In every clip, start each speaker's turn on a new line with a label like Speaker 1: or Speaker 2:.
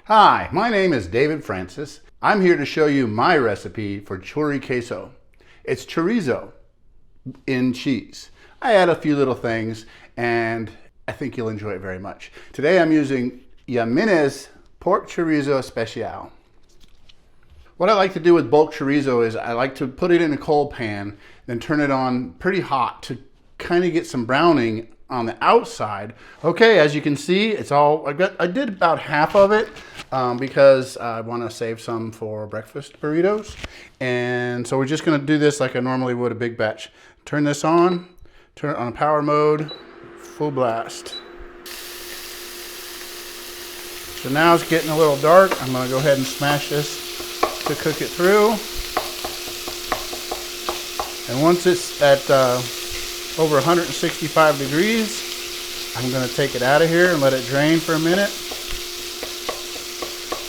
Speaker 1: Hi, my name is David Francis. I'm here to show you my recipe for choriqueso. It's chorizo in cheese. I add a few little things and I think you'll enjoy it very much. Today I'm using Jimenez pork chorizo Especial. What I like to do with bulk chorizo is I like to put it in a cold pan, then turn it on pretty hot to kind of get some browning on the outside. Okay, as you can see, it's all, I did about half of it because I want to save some for breakfast burritos. And so we're just going to do this like I normally would a big batch. Turn this on, turn it on power mode, full blast. So now it's getting a little dark. I'm going to go ahead and smash this to cook it through. And once it's at over 165 degrees, I'm going to take it out of here and let it drain for a minute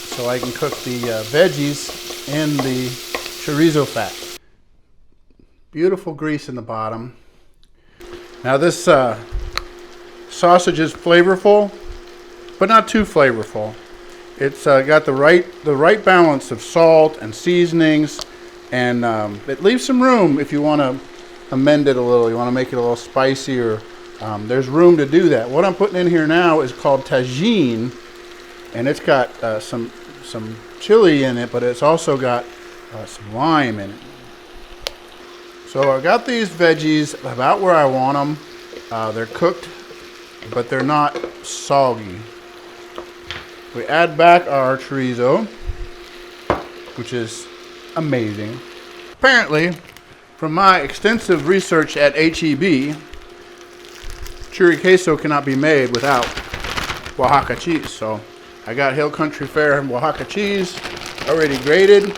Speaker 1: so I can cook the veggies in the chorizo fat. Beautiful grease in the bottom. Now this sausage is flavorful, but not too flavorful. It's got the right balance of salt and seasonings, and it leaves some room if you want to amend it a little. You want to make it a little spicier. There's room to do that. What I'm putting in here now is called Tajín, and it's got some chili in it, but it's also got some lime in it. So I got these veggies about where I want them. They're cooked, but they're not soggy. We add back our chorizo, which is amazing. Apparently, from my extensive research at HEB, choriqueso cannot be made without Oaxaca cheese. So I got Hill Country Fair Oaxaca cheese already grated,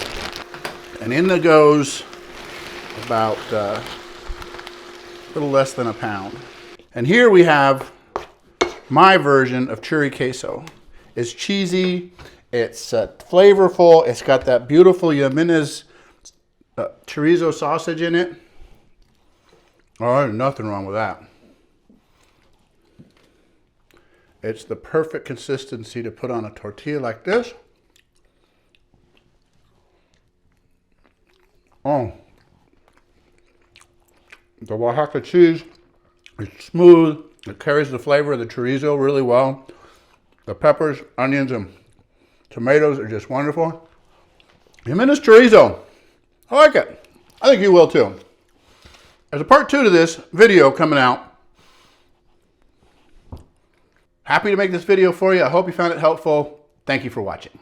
Speaker 1: and in there goes about a little less than a pound. And here we have my version of choriqueso. It's cheesy, it's flavorful, it's got that beautiful Jimenez chorizo sausage in it. Oh, there's nothing wrong with that. It's the perfect consistency to put on a tortilla like this. Oh, the Oaxaca cheese is smooth. It carries the flavor of the chorizo really well. The peppers, onions, and tomatoes are just wonderful. Jimenez chorizo. I like it. I think you will too. There's a part 2 to this video coming out. Happy to make this video for you. I hope you found it helpful. Thank you for watching.